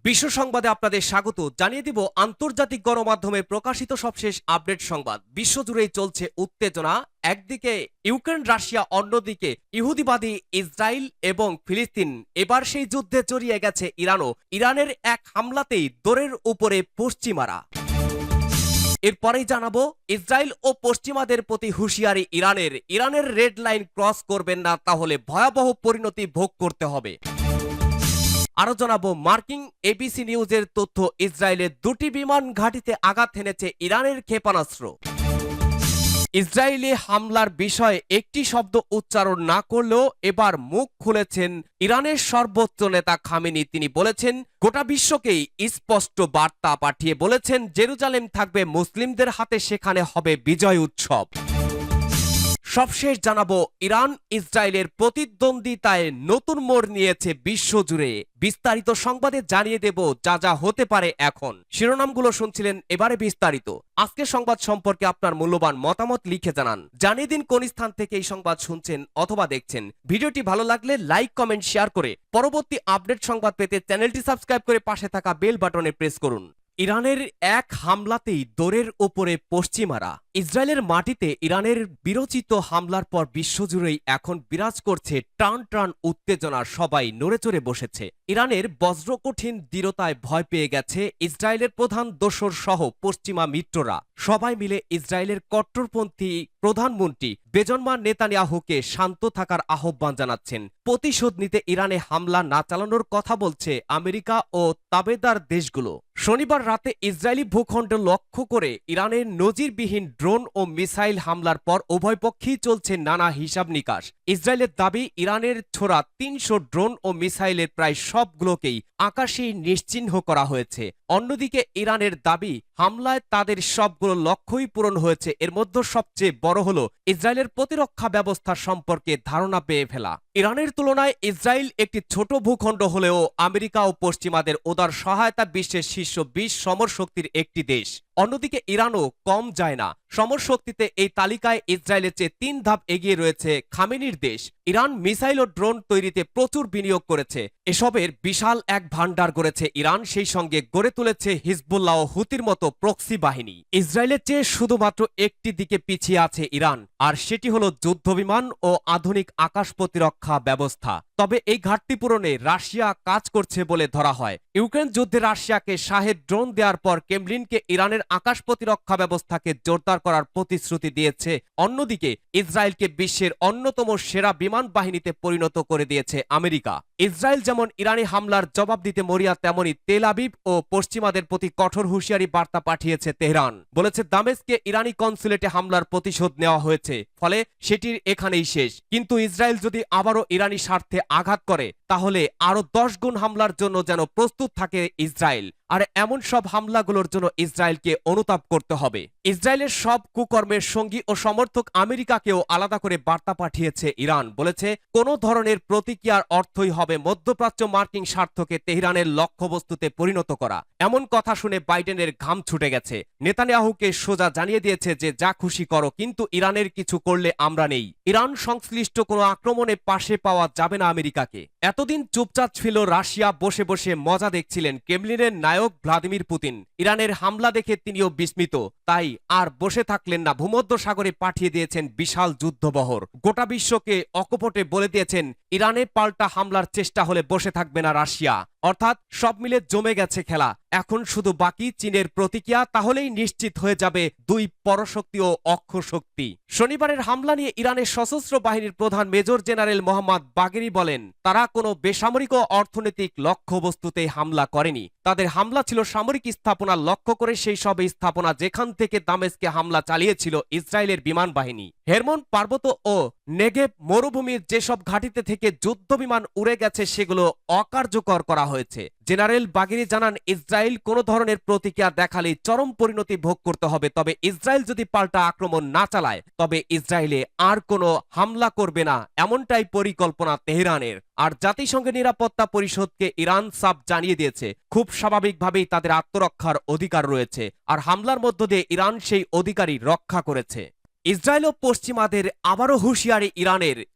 বিশ্ব সংবাদে আপনাদের স্বাগত। জানিয়ে দিব আন্তর্জাতিক গণমাধ্যমে প্রকাশিত সবশেষ আপডেট সংবাদ। বিশ্বজুড়েই চলছে উত্তেজনা। একদিকে ইউক্রেন রাশিয়া, অন্যদিকে ইহুদিবাদী ইসরায়েল এবং ফিলিস্তিন। এবার সেই যুদ্ধে জড়িয়ে গেছে ইরানও। ইরানের এক হামলাতেই দোরের উপরে পশ্চিমারা। এরপরেই জানাবো ইসরায়েল ও পশ্চিমাদের প্রতি হুঁশিয়ারি ইরানের রেড লাইন ক্রস করবেন না, তাহলে ভয়াবহ পরিণতি ভোগ করতে হবে। আরো জানাবো মার্কিন এবিসি নিউজের তথ্য, ইসরায়েলের দুটি বিমান ঘাঁটিতে আঘাত হেনেছে ইরানের ক্ষেপণাস্ত্র। ইসরায়েলি হামলার বিষয়ে একটি শব্দ উচ্চারণ না করলেও এবার মুখ খুলেছেন ইরানের সর্বোচ্চ নেতা খামেনি। তিনি বলেছেন, গোটা বিশ্বকেই স্পষ্ট বার্তা পাঠিয়ে বলেছেন, জেরুজালেম থাকবে মুসলিমদের হাতে, সেখানে হবে বিজয় উৎসব। সবশেষ জানাবো ইরান ইসরায়েলের প্রতিদ্বন্দ্বিতায় নতুন মোড় নিয়েছে বিশ্বজুড়ে। বিস্তারিত সংবাদে জানিয়ে দেব যা যা হতে পারে এখন। শিরোনামগুলো শুনছিলেন, এবারে বিস্তারিত। আজকের সংবাদ সম্পর্কে আপনার মূল্যবান মতামত লিখে জানান। জানিয়ে দিন কোন স্থান থেকে এই সংবাদ শুনছেন অথবা দেখছেন। ভিডিওটি ভালো লাগলে লাইক, কমেন্ট, শেয়ার করে পরবর্তী আপডেট সংবাদ পেতে চ্যানেলটি সাবস্ক্রাইব করে পাশে থাকা বেল বাটনে প্রেস করুন। ইরানের এক হামলাতেই দোরের ওপরে পশ্চিমারা। ইসরায়েলের মাটিতে ইরানের বিরচিত হামলার পর বিশ্বজুড়েই এখন বিরাজ করছে টান টান উত্তেজনা। সবাই নড়েচড়ে বসেছে। ইরানের বজ্রকঠিন দৃঢ়তায় ভয় পেয়ে গেছে ইসরায়েলের প্রধান দোসর সহ পশ্চিমা মিত্ররা। সবাই মিলে ইসরায়েলের কট্টরপন্থী প্রধানমন্ত্রী বেঞ্জামিন নেতানিয়াহুকে শান্ত থাকার আহ্বান জানাচ্ছেন। প্রতিশোধ নিতে ইরানে হামলা না চালানোর কথা বলছে আমেরিকা ও তাবেদার দেশগুলো। শনিবার রাতে ইসরায়েলি ভূখণ্ড লক্ষ্য করে ইরানের নজিরবিহীন ড্রোন ও মিসাইল হামলার পর উভয় পক্ষেই চলছে নানা হিসাব নিকাশ। ইসরায়েলের দাবি, ইরানের ছোড়া ৩০০ ড্রোন ও মিসাইলের প্রায় সবগুলোকেই আকাশেই নিশ্চিহ্ন করা হয়েছে। অন্যদিকে ইরানের দাবি, হামলায় তাদের সবগুলো লক্ষ্যই পূরণ হয়েছে। এর মধ্যে সবচেয়ে বড় হল ইসরায়েলের প্রতিরক্ষা ব্যবস্থা সম্পর্কে ধারণা পেয়ে ফেলা। ইরানের তুলনায় ইসরায়েল একটি ছোট ভূখণ্ড হলেও আমেরিকা ও পশ্চিমাদের উদার সহায়তা বিশ্বের শীর্ষ ২০ সমরশক্তির একটি দেশ। অন্যদিকে ইরানও কম যায় না। সমরশক্তিতে এই তালিকায় ইসরায়েলের চেয়ে ৩ ধাপ এগিয়ে রয়েছে খামেনির দেশ। ইরান মিসাইল ও ড্রোন তৈরিতে প্রচুর বিনিয়োগ করেছে। এসবের বিশাল এক ভান্ডার গড়েছে ইরান। সেই সঙ্গে গড়ে তুলেছে হিজবুল্লাহ ও হুতির মতো প্রক্সি বাহিনী। ইসরায়েলের চেয়ে শুধুমাত্র একটি দিকে পিছিয়ে আছে ইরান, আর সেটি হলো যুদ্ধবিমান ও আধুনিক আকাশ প্রতিরক্ষা ব্যবস্থা। তবে এই ঘাটতি পূরণে রাশিয়া কাজ করছে বলে ধরা হয়। ইউক্রেন যুদ্ধে রাশিয়াকে শাহেদ ড্রোন দেওয়ার পর ক্রেমলিনকে ইরানের আকাশ প্রতিরক্ষা ব্যবস্থাকে জোরদার করার প্রতিশ্রুতি দিয়েছে। অন্যদিকে ইসরায়েলকে বিশ্বের অন্যতম সেরা বিমান বাহিনীতে পরিণত করে দিয়েছে আমেরিকা। ইসরায়েল যেমন ইরানি হামলার জবাব দিতে মরিয়া, তেমনি তেল আবিব ও পশ্চিমাদের প্রতি কঠোর হুঁশিয়ারি বার্তা পাঠিয়েছে তেহরান। বলেছে, দামেস্কে ইরানি কনসুলেটে হামলার প্রতিশোধ নেওয়া হয়েছে, ফলে সেটির এখানেই শেষ। কিন্তু ইসরায়েল যদি আবারও ইরানি স্বার্থে আঘাত করে, তাহলে আরো ১০ গুণ হামলার জন্য যেন প্রস্তুত থাকে ইসরায়েল। আর এমন সব হামলাগুলোর জন্য ইসরায়েলকে অনুতাপ করতে হবে। ইসরায়েলের সব কুকর্মের সঙ্গী ও সমর্থক আমেরিকাকেও আলাদা করে বার্তা পাঠিয়েছে ইরান। বলেছে, কোনো ধরনের প্রতিক্রিয়ার অর্থই হবে মধ্যপ্রাচ্য মার্কিন স্বার্থকে তেহরানের লক্ষ্যবস্তুতে পরিণত করা। এমন কথা শুনে বাইডেনের ঘাম ছুটে গেছে। নেতানিয়াহুকে সোজা জানিয়ে দিয়েছে যে যা খুশি করো, কিন্তু ইরানের কিছু করলে আমরা নেই। ইরান সংশ্লিষ্ট কোনো আক্রমণে পাশে পাওয়া যাবে না আমেরিকাকে। এতদিন চুপচাপ ছিল রাশিয়া, বসে বসে মজা দেখছিলেন ক্রেমলিনের নায়ক ভ্লাদিমির পুতিন। ইরানের হামলা দেখে তিনিও বিস্মিত, তাই আর বসে থাকলেন না। ভূমধ্য সাগরে পাঠিয়ে দিয়েছেন বিশাল যুদ্ধবহর। গোটা বিশ্বকে অকপটে বলে দিয়েছেন, ইরানে পাল্টা হামলার চেষ্টা হলে বসে থাকবে না রাশিয়া। অর্থাৎ সব মিলে জমে গেছে খেলা। এখন শুধু বাকি চীনের প্রতিক্রিয়া, তাহলেই নিশ্চিত হয়ে যাবে দুই পরশক্তি ও অক্ষশক্তি। শনিবারের হামলা নিয়ে ইরানের সশস্ত্র বাহিনীর প্রধান মেজর জেনারেল মোহাম্মদ বাগেরি বলেন, তারা কোনো বেসামরিক ও অর্থনৈতিক লক্ষ্যবস্তুতে হামলা করেনি। তাদের হামলা ছিল সামরিক স্থাপনা লক্ষ্য করে, সেই সব স্থাপনা যেখান থেকে দামেস্কে হামলা চালিয়েছিল ইসরায়েলের বিমান বাহিনী। হেরমন পার্বত্য ও নেগেব মরুভূমির যেসব ঘাঁটিতে থেকে যুদ্ধ বিমান উড়ে গেছে, সেগুলো অকার্যকর করা হয়েছে। জেনারেল বাগেরি জানান, ইসরায়েল কোনো ধরনের প্রতিক্রিয়া দেখালে চরম পরিণতি ভোগ করতে হবে। তবে ইসরায়েল যদি পাল্টা আক্রমণ না চালায়, তবে ইসরায়েলে আর কোনো হামলা করবে না, এমনটাই পরিকল্পনা তেহরানের। আর জাতিসংঘের নিরাপত্তা পরিষদকে ইরান সাফ জানিয়ে দিয়েছে, খুব স্বাভাবিকভাবেই তাদের আত্মরক্ষার অধিকার রয়েছে, আর হামলার মধ্য দিয়ে ইরান সেই অধিকারই রক্ষা করেছে। ইসরায়েল ও পশ্চিমাদের আবারও হুঁশিয়ারি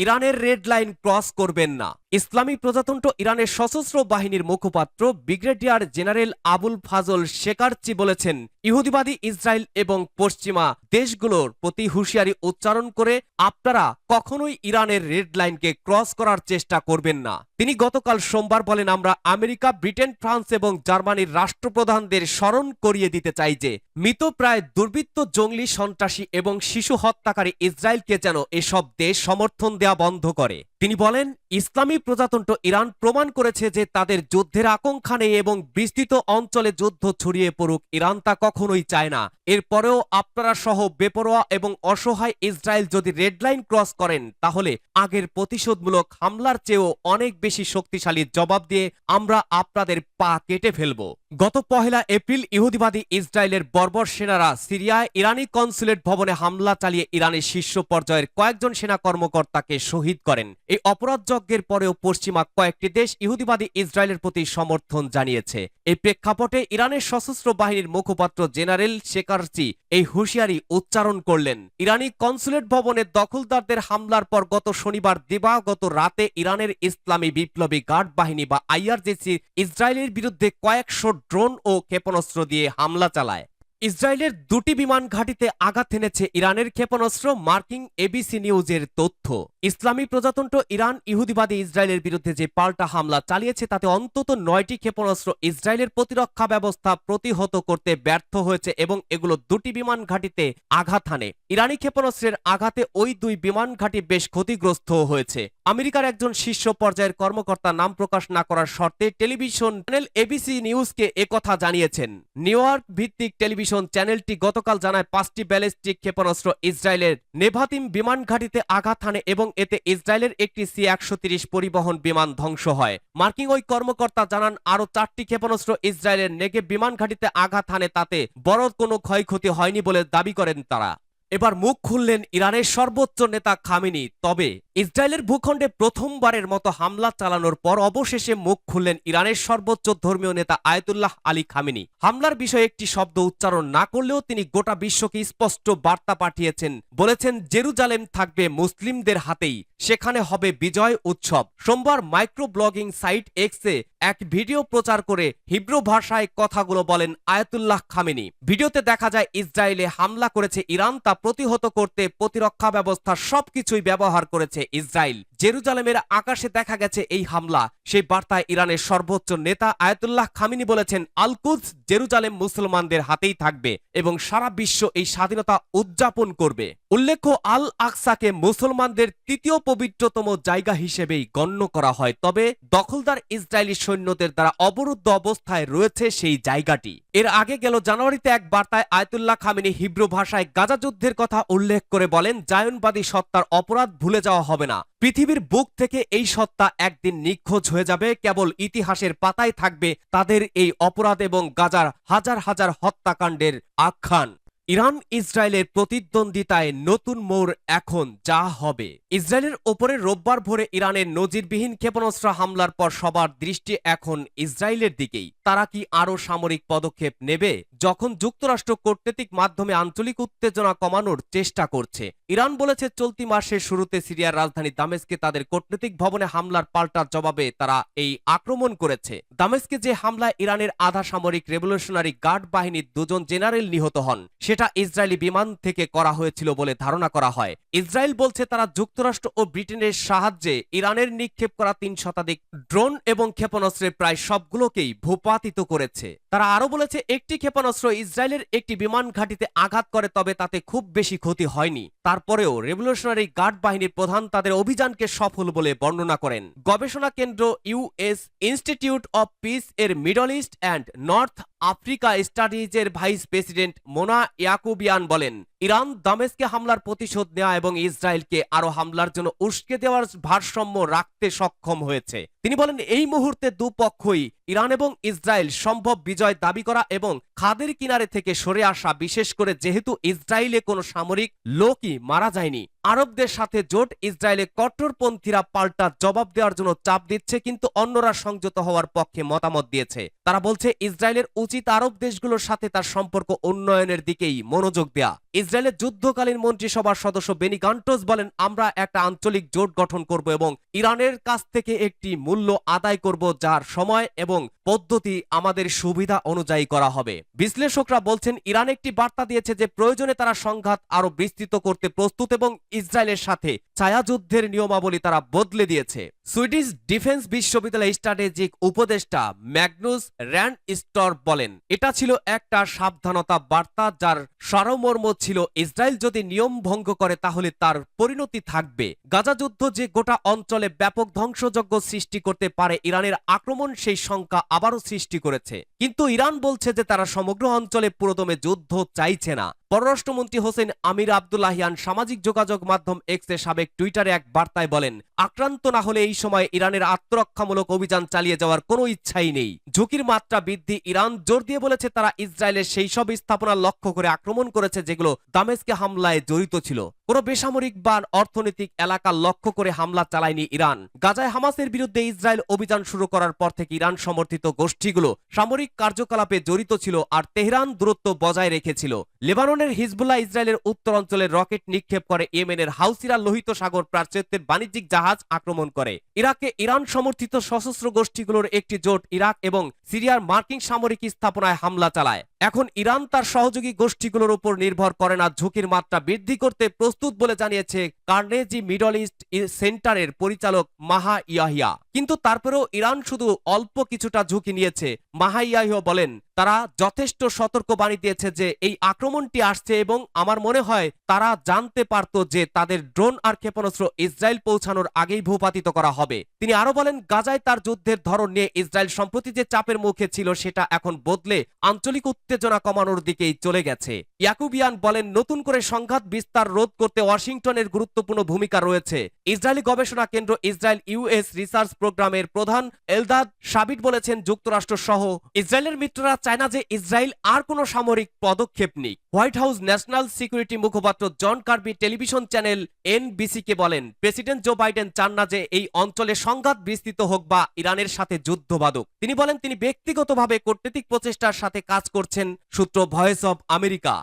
ইরানের রেড লাইন ক্রস করবেন না। ইসলামী প্রজাতন্ত্র ইরানের সশস্ত্র বাহিনীর মুখপাত্র ব্রিগেডিয়ার জেনারেল আবুল ফাজল শেকারচি বলেছেন, ইহুদিবাদী ইসরায়েল এবং পশ্চিমা দেশগুলোর প্রতি হুঁশিয়ারি উচ্চারণ করে আপনারা কখনোই ইরানের রেড লাইনকে ক্রস করার চেষ্টা করবেন না। তিনি গতকাল সোমবার বলেন, আমরা আমেরিকা, ব্রিটেন, ফ্রান্স এবং জার্মানির রাষ্ট্রপ্রধানদের স্মরণ করিয়ে দিতে চাই যে মৃতপ্রায় দুর্বৃত্ত, জঙ্গলি, সন্ত্রাসী এবং শিশু হত্যাকারী ইসরায়েলকে যেন এসব দেশ সমর্থন দেয়া বন্ধ করে। তিনি বলেন, ইসলামী প্রজাতন্ত্র ইরান প্রমাণ করেছে যে তাদের যুদ্ধের আকাঙ্ক্ষা নেই এবং বিস্তৃত অঞ্চলে যুদ্ধ ছড়িয়ে পড়ুক ইরান তা কখনোই চায় না। এরপরেও আপনারা সহ বেপরোয়া এবং অসহায় ইসরায়েল যদি রেড লাইন ক্রস করেন তাহলে আগের প্রতিশোধমূলক হামলার চেয়েও অনেক বেশি শক্তিশালী জবাব দিয়ে আমরা আপনাদের পা কেটে ফেলব। গত 1 এপ্রিল ইহুদিবাদী ইসরায়েলের বর্বর সেনারা সিরিয়ায় ইরানি কনসুলেট ভবনে হামলা চালিয়ে ইরানের শীর্ষ পর্যায়ের কয়েকজন সেনা কর্মকর্তাকে শহীদ করেন। এই অপরাধযজ্ঞের পরেও পশ্চিমা কয়েকটি দেশ ইহুদিবাদী ইসরায়েলের প্রতি সমর্থন জানিয়েছে। এই প্রেক্ষাপটে ইরানের সশস্ত্র বাহিনীর মুখপাত্র জেনারেল শেকারচি এই হুঁশিয়ারি উচ্চারণ করলেন। ইরানি কনসুলেট ভবনের দখলদারদের হামলার পর গত শনিবার দিবাগত রাতে ইরানের ইসলামী বিপ্লবী গার্ড বাহিনী বা আইআরজিসি ইসরায়েলের বিরুদ্ধে কয়েকশো ড্রোন ও ক্ষেপণাস্ত্র দিয়ে হামলা চালায়। ইসরায়েলের 2টি বিমান ঘাঁটিতে আঘাত এনেছে ইরানের ক্ষেপণাস্ত্র, মার্কিন এবিসি নিউজের তথ্য। ইসলামী প্রজাতন্ত্র ইরান ইহুদিবাদী ইসরায়েলের বিরুদ্ধে যে পাল্টা হামলা চালিয়েছে তাতে অন্তত 9টি ক্ষেপণাস্ত্র ইসরায়েলের প্রতিরক্ষা ব্যবস্থা প্রতিহত করতে ব্যর্থ হয়েছে এবং এগুলো 2টি বিমান ঘাঁটিতে আঘাত হানে। ইরানি ক্ষেপণাস্ত্রের আঘাতে ওই 2 বিমান ঘাঁটি বেশ ক্ষতিগ্রস্ত হয়েছে। আমেরিকার একজন শীর্ষ পর্যায়ের কর্মকর্তা নাম প্রকাশ না করার শর্তে টেলিভিশন চ্যানেল এবিসি নিউজকে একথা জানিয়েছেন। নিউ ইয়র্ক ভিত্তিক টেলিভিশন চ্যানেলটি গতকাল জানায় 5টি ব্যালিস্টিক ক্ষেপণাস্ত্র ইসরায়েলের নেভাতিম বিমান ঘাঁটিতে আঘাত হানে এবং এতে ইসরায়েলের একটি C-130 পরিবহন বিমান ধ্বংস হয়। মার্কিন ওই কর্মকর্তা জানান, আরও 4টি ক্ষেপণাস্ত্র ইসরায়েলের নেগেভ বিমান ঘাঁটিতে আঘাত হানে, তাতে বড় কোনো ক্ষয়ক্ষতি হয়নি বলে দাবি করেন তারা। এবার মুখ খুললেন ইরানের সর্বোচ্চ নেতা খামেনি। তবে ইসরায়েলের ভূখণ্ডে প্রথমবারের মতো হামলা চালানোর পর অবশেষে মুখ খুললেন ইরানের সর্বোচ্চ ধর্মীয় নেতা আয়াতুল্লাহ আলী খামেনি। হামলার বিষয়ে একটি শব্দ উচ্চারণ না করলেও তিনি গোটা বিশ্বকে স্পষ্ট বার্তা পাঠিয়েছেন। বলেছেন, জেরুজালেম থাকবে মুসলিমদের হাতেই, সেখানে হবে বিজয় উৎসব। সোমবার মাইক্রো ব্লগিং সাইট এক্সে এক ভিডিও প্রচার করে হিব্রু ভাষায় কথাগুলো বলেন আয়াতুল্লাহ খামেনি। ভিডিওতে দেখা যায় ইসরায়েলে হামলা করেছে ইরান, তা প্রতিহত করতে প্রতিরক্ষা ব্যবস্থা সবকিছুই ব্যবহার করেছে ইসরায়েল। জেরুজালেমের আকাশে দেখা গেছে এই হামলা। সেই বার্তায় ইরানের সর্বোচ্চ নেতা আয়াতুল্লাহ খামেনি বলেছেন, আল কুদস জেরুজালেম মুসলমানদের হাতেই থাকবে এবং সারা বিশ্ব এই স্বাধীনতা উদযাপন করবে। উল্লেখ্য, আল আকসাকে মুসলমানদের 3য় পবিত্রতম জায়গা হিসেবেই গণ্য করা হয়, তবে দখলদার ইসরায়েলি সৈন্যদের দ্বারা অবরুদ্ধ অবস্থায় রয়েছে সেই জায়গাটি। এর আগে গেল জানুয়ারিতে এক বার্তায় আয়াতুল্লাহ খামেনি হিব্রু ভাষায় গাজা যুদ্ধের কথা উল্লেখ করে বলেন, জায়নবাদী সত্তার অপরাধ ভুলে যাওয়া হবে না। পৃথিবীর বুক থেকে এই সত্তা একদিন নিখোঁজ হয়ে যাবে, কেবল ইতিহাসের পাতায় থাকবে তাদের এই অপরাধ এবং গাজার হাজার হাজার হত্যাকাণ্ডের আখ্যান। ইরান ইসরায়েলের প্রতিদ্বন্দ্বিতায় নতুন মোড় এখন যা হবে। ইসরায়েলের ওপরে রোববার ভোরে ইরানের নজিরবিহীন ক্ষেপণাস্ত্র হামলার পর সবার দৃষ্টি এখন ইসরায়েলের দিকেই। তারা কি আরও সামরিক পদক্ষেপ নেবে? যখন যুক্তরাষ্ট্র কূটনৈতিক মাধ্যমে আঞ্চলিক উত্তেজনা কমানোর চেষ্টা করছে। ইরান বলেছে, চলতি মাসের শুরুতে সিরিয়ার রাজধানী দামেস্কে তাদের কূটনৈতিক ভবনে হামলার পাল্টা জবাবে তারা এই আক্রমণ করেছে। দামেস্কে যে হামলায় ইরানের আধা সামরিক রেভলিউশনারি গার্ড বাহিনীর 2 জন জেনারেল নিহত হন, সেটা ইসরায়েলি বিমান থেকে করা হয়েছিল বলে ধারণা করা হয়। ইসরায়েল বলছে তারা যুক্তরাষ্ট্র ও ব্রিটেনের সাহায্যে ইরানের নিক্ষেপ করা 3 শতাধিক ড্রোন এবং ক্ষেপণাস্ত্রের প্রায় সবগুলোকেই ভূপাতিত করেছে। তারা আরও বলেছে, একটি ক্ষেপণাস্ত্র ইসরায়েলের একটি বিমান ঘাঁটিতে আঘাত করে, তবে তাতে খুব বেশি ক্ষতি হয়নি। তারপরেও রেভলিউশনারি গার্ড বাহিনীর প্রধান তাদের অভিযানকে সফল বলে বর্ণনা করেন। গবেষণা কেন্দ্র ইউএস ইনস্টিটিউট অব পিস এর middle east and north Africa স্টাডিজের ভাইস প্রেসিডেন্ট মোনা ইয়াকুবিয়ান বলেন, ইরান দামেস্কে হামলার প্রতিশোধ নেওয়া এবং ইসরায়েলকে আরও হামলার জন্য উস্কে দেওয়ার ভারসাম্য রাখতে সক্ষম হয়েছে। তিনি বলেন, এই মুহূর্তে দুপক্ষই ইরান এবং ইসরায়েল সম্ভব বিজয় দাবি করা এবং খাদের কিনারে থেকে সরে আসা, বিশেষ করে যেহেতু ইসরায়েলে কোনো সামরিক লোকই মারা যায়নি। আরবদের সাথে জোট ইসরায়েলে কট্টরপন্থীরা পাল্টা জবাব দেওয়ার জন্য চাপ দিচ্ছে, কিন্তু অন্যরা সংযত হওয়ার পক্ষে মতামত দিয়েছে। তারা বলছে, ইসরায়েলের উচিত আরব দেশগুলোর সাথে তার সম্পর্ক উন্নয়নের দিকেই মনোযোগ দেয়া। ইসরায়েলের যুদ্ধকালীন মন্ত্রিসভার সদস্য বেনি গান্টোস বলেন, আমরা একটা আঞ্চলিক জোট গঠন করব এবং ইরানের কাছ থেকে একটি মূল্য আদায় করব, যার সময় এবং পদ্ধতি আমাদের সুবিধা অনুযায়ী করা হবে। বিশ্লেষকরা বলছেন, ইরান একটি বার্তা দিয়েছে যে প্রয়োজনে তারা সংঘাত আরো বিস্তৃত করতে প্রস্তুত এবং ইসরায়েলের সাথে ছায়াযুদ্ধের নিয়মাবলী তারা বদলে দিয়েছে। সুইডিশ ডিফেন্স বিশ্ববিদ্যালয়ের স্ট্র্যাটেজিক উপদেষ্টা ম্যাগনুস র্যান্ডস্টর বলেন, এটা ছিল একটা সাবধানতা বার্তা যার সারমর্ম ছিল ইসরায়েল যদি নিয়ম ভঙ্গ করে তাহলে তার পরিণতি থাকবে। গাজা যুদ্ধ যে গোটা অঞ্চলে ব্যাপক ধ্বংসযজ্ঞ সৃষ্টি করতে পারে, ইরানের আক্রমণ সেই শঙ্কা আবারও সৃষ্টি করেছে। কিন্তু ইরান বলছে যে তারা সমগ্র অঞ্চলে পুরোদমে যুদ্ধ চাইছে না। পররাষ্ট্রমন্ত্রী হোসেন আমির আব্দুল্লাহিয়ান সামাজিক যোগাযোগ মাধ্যম এক্সে সাবেক টুইটারে এক বার্তায় বলেন, আক্রান্ত না হলে এই সময় ইরানের আত্মরক্ষামূলক অভিযান চালিয়ে যাওয়ার কোনো ইচ্ছাই নেই। ঝুঁকির মাত্রা বৃদ্ধি। ইরান জোর দিয়ে বলেছে তারা ইসরায়েলের সেই সব স্থাপনা লক্ষ্য করে আক্রমণ করেছে যেগুলো দামেস্কে হামলায় জড়িত ছিল। কোনো বেসামরিক বা অর্থনৈতিক এলাকা লক্ষ্য করে হামলা চালায়নি ইরান। গাজায় হামাসের বিরুদ্ধে ইসরায়েল অভিযান শুরু করার পর থেকে ইরান সমর্থিত গোষ্ঠীগুলো সামরিক কার্যকলাপে জড়িত ছিল আর তেহরান দূরত্ব বজায় রেখেছিল। লেবাননের হিজবুল্লাহ ইসরায়েলের উত্তর অঞ্চলে রকেট নিক্ষেপ করে, ইয়েমেনের হাউসিরা লোহিত সাগর প্রাচ্যের বাণিজ্যিক জাহাজ আক্রমণ করে। ইরাকে ইরান সমর্থিত সশস্ত্র গোষ্ঠীগুলোর একটি জোট ইরাক এবং সিরিয়ার মার্কিন সামরিক স্থাপনায় হামলা চালায়। এখন ইরান তার সহযোগী গোষ্ঠীগুলোর উপর নির্ভর করে না, ঝুঁকির মাত্রা বৃদ্ধি করতে প্রস্তুত বলে জানিয়েছে কার্নেজি মিডল ইস্ট সেন্টারের পরিচালক মাহা ইয়াহিয়া। কিন্তু তারপরেও ইরান শুধু অল্প কিছুটা ঝুঁকি নিয়েছে। মাহা ইয়াহিয়া বলেন, তারা যথেষ্ট সতর্কবাণী দিয়েছে যে এই আক্রমণটি আসছে এবং আমার মনে হয় তারা জানতে পারত যে তাদের ড্রোন আর ক্ষেপণাস্ত্র ইসরায়েল পৌঁছানোর আগেই ভূপাতিত করা হবে। তিনি আরো বলেন, গাজায় তার যুদ্ধের ধরন নিয়ে ইসরায়েল সম্প্রতি যে চাপের মুখে ছিল সেটা এখন বদলে আঞ্চলিক উত্তেজনা কমানোর দিকেই চলে গেছে। ইয়াকুবিয়ান বলেন, নতুন করে সংঘাত বিস্তার রোধ করতে ওয়াশিংটনের গুরুত্বপূর্ণ ভূমিকা রয়েছে। ইসরায়েলি গবেষণা কেন্দ্র ইসরায়েল ইউএস রিসার্চ প্রোগ্রামের প্রধান এলদাদ শাবিট বলেছেন, যুক্তরাষ্ট্র সহ ইসরায়েলের মিত্ররা চায় না যে ইসরায়েল আর কোনো সামরিক পদক্ষেপ নিক। হোয়াইট হাউস ন্যাশনাল সিকিউরিটি মুখপাত্র জন কার্বি টেলিভিশন চ্যানেল এনবিসিকে বলেন, প্রেসিডেন্ট জো বাইডেন চান না যে এই অঞ্চলে সংঘাত বিস্তৃত হোক বা ইরানের সাথে যুদ্ধ বাঁধুক। তিনি বলেন, তিনি ব্যক্তিগতভাবে কূটনৈতিক প্রচেষ্টার সাথে কাজ করছেন। সূত্র ভয়েস অব আমেরিকা।